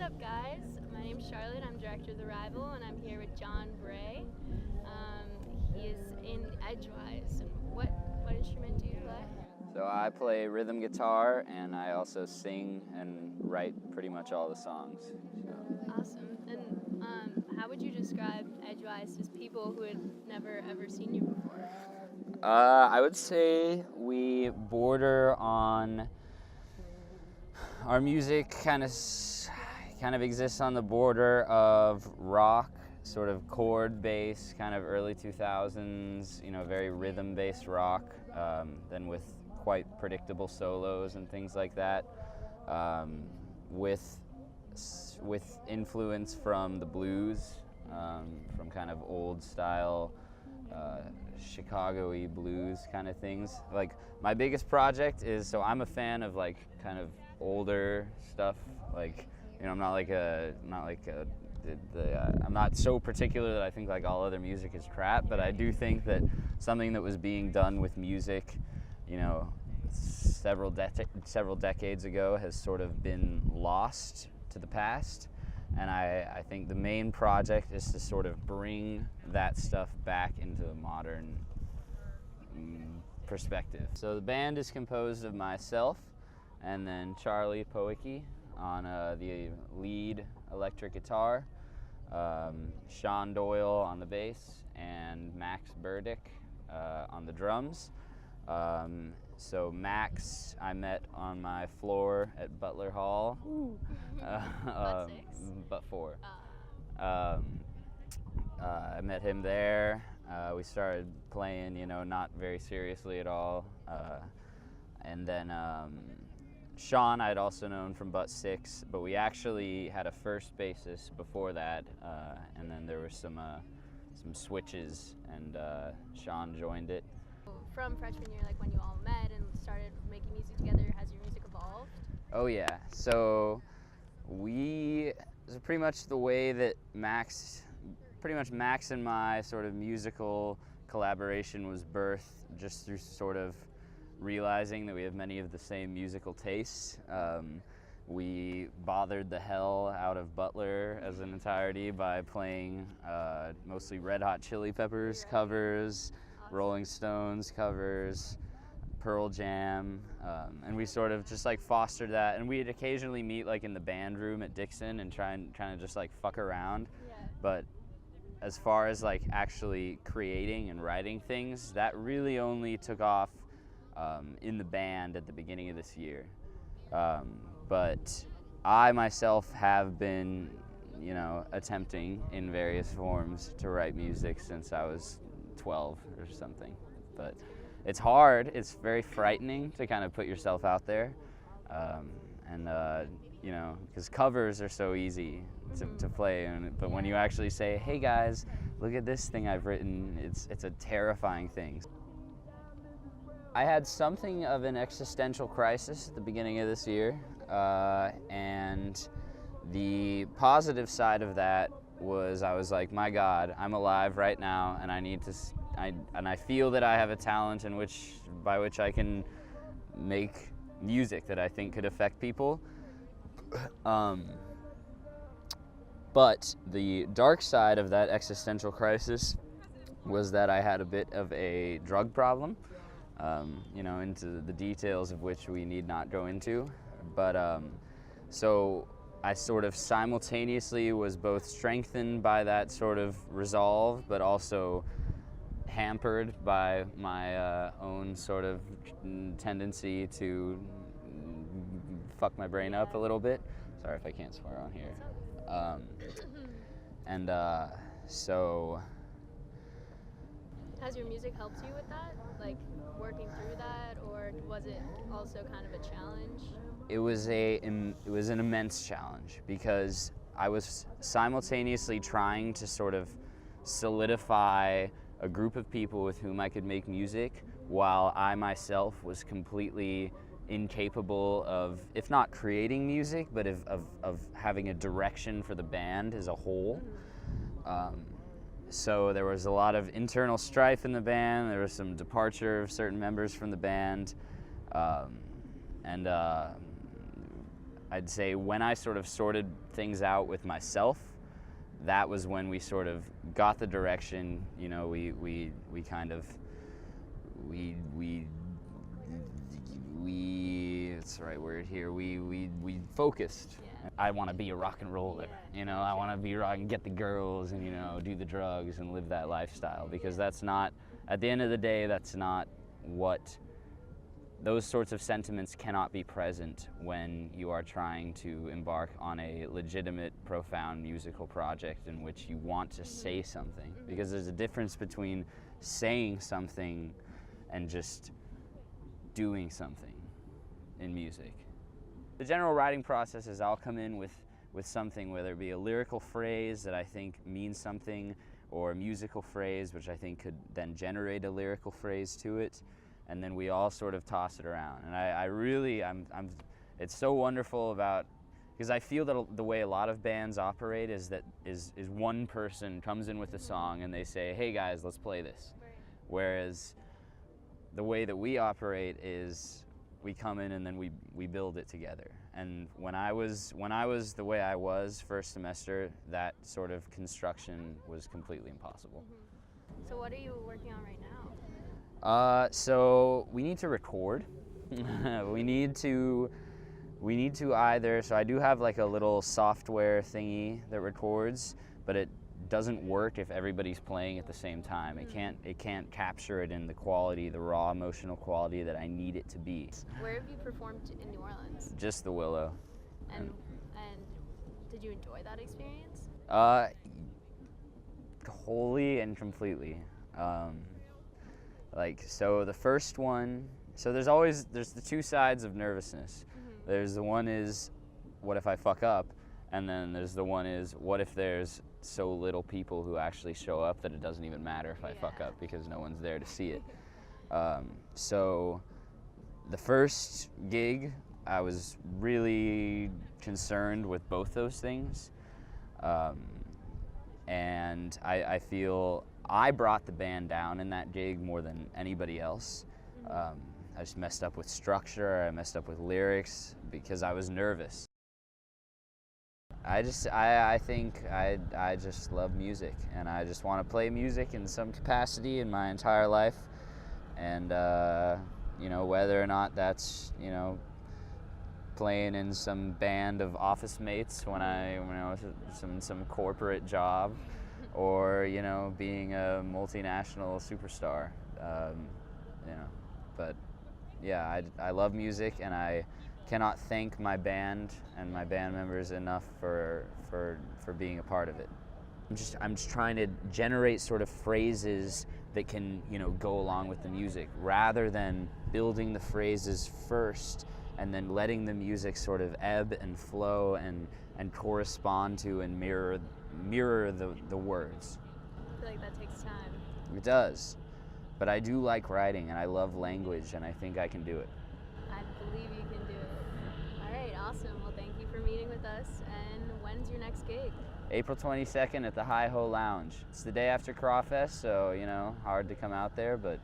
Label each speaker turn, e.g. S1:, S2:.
S1: What's up, guys? My name's Charlotte. I'm director of The Rival, and I'm here with John Bray. He is in Edgewise. And what instrument do you play?
S2: So I play rhythm guitar, and I also sing and write pretty much all the songs. So.
S1: Awesome. And how would you describe Edgewise to people who had never ever seen you before?
S2: I would say we border on our music kind of exists on the border of rock, sort of chord-based, kind of early 2000s, very rhythm-based rock, then with quite predictable solos and things like that, with influence from the blues, from kind of old style Chicago-y blues kind of things. Like my biggest project is, so I'm a fan of like kind of older stuff. Like, I'm I'm not so particular that I think like all other music is crap, but I do think that something that was being done with music, several decades ago has sort of been lost to the past. And I think the main project is to sort of bring that stuff back into a modern perspective. So the band is composed of myself and then Charlie Poicki on the lead electric guitar, Sean Doyle on the bass, and Max Burdick on the drums. So Max, I met on my floor at Butler Hall. But 4. I met him there. We started playing, not very seriously at all. And then Sean I'd also known from Butt 6, but we actually had a first bassist before that, and then there were some switches, and Sean joined it.
S1: From freshman year, like when you all met and started making music together, has your music evolved?
S2: Oh yeah, so pretty much the way that Max and my sort of musical collaboration was birthed just through sort of realizing that we have many of the same musical tastes. We bothered the hell out of Butler as an entirety by playing mostly Red Hot Chili Peppers covers, Rolling Stones covers, Pearl Jam, and we sort of just like fostered that. And we'd occasionally meet like in the band room at Dixon and trying to just like fuck around.
S1: Yeah.
S2: But as far as like actually creating and writing things, that really only took off in the band at the beginning of this year. But I myself have been, attempting in various forms to write music since I was 12 or something. But it's hard. It's very frightening to kind of put yourself out there. Because covers are so easy to play. But when you actually say, hey guys, look at this thing I've written, it's a terrifying thing. I had something of an existential crisis at the beginning of this year, and the positive side of that was I was like, my God, I'm alive right now, and I feel that I have a talent by which I can make music that I think could affect people. But the dark side of that existential crisis was that I had a bit of a drug problem. Into the details of which we need not go into. But so I sort of simultaneously was both strengthened by that sort of resolve, but also hampered by my own sort of tendency to fuck my brain up a little bit. Sorry if I can't swear on here. So...
S1: Has your music helped you with that? Like working through that, or was it also kind of a challenge?
S2: It was an immense challenge because I was simultaneously trying to sort of solidify a group of people with whom I could make music, while I myself was completely incapable of, if not creating music, but of having a direction for the band as a whole. So there was a lot of internal strife in the band. There was some departure of certain members from the band, and I'd say when I sort of sorted things out with myself, that was when we sort of got the direction. You know, we kind of it's the right word here. We focused.
S1: Yeah.
S2: I want to be a rock and roller. You know, I want to be rock and get the girls and, you know, do the drugs and live that lifestyle, because that's not, at the end of the day, that's not what, those sorts of sentiments cannot be present when you are trying to embark on a legitimate, profound musical project in which you want to say something. Because there's a difference between saying something and just doing something in music. The general writing process is I'll come in with something, whether it be a lyrical phrase that I think means something, or a musical phrase which I think could then generate a lyrical phrase to it, and then we all sort of toss it around. And I really, it's so wonderful about, because I feel that the way a lot of bands operate is that is one person comes in with a song and they say, hey guys, let's play this. Whereas the way that we operate is we come in and then we build it together. And when I was the way I was first semester, that sort of construction was completely impossible.
S1: So what are you working on right now?
S2: So we need to record. we need to either, so I do have like a little software thingy that records, but it doesn't work if everybody's playing at the same time. It can't capture it in the quality, the raw emotional quality that I need it to be.
S1: Where have you performed in New Orleans?
S2: Just the Willow.
S1: And did you enjoy that experience?
S2: Wholly and completely. Like, so the first one, so there's the two sides of nervousness. There's the one is, what if I fuck up? And then there's the one is, what if there's so little people who actually show up that it doesn't even matter if I fuck up because no one's there to see it. So the first gig, I was really concerned with both those things. And I feel I brought the band down in that gig more than anybody else. I just messed up with structure, I messed up with lyrics because I was nervous. I think I just love music, and I just want to play music in some capacity in my entire life. And you know, whether or not that's, you know, playing in some band of office mates when I was some corporate job, or, you know, being a multinational superstar, you know. But yeah, I love music, and I cannot thank my band and my band members enough for being a part of it. I'm just trying to generate sort of phrases that can, you know, go along with the music, rather than building the phrases first and then letting the music sort of ebb and flow and correspond to and mirror the words.
S1: I feel like that takes time.
S2: It does. But I do like writing, and I love language, and I think I can do it.
S1: I believe you can do it. All right, awesome. Well, thank you for meeting with us. And when's your next gig?
S2: April 22nd at the Hi-Ho Lounge. It's the day after Crawfest, so, you know, hard to come out there, but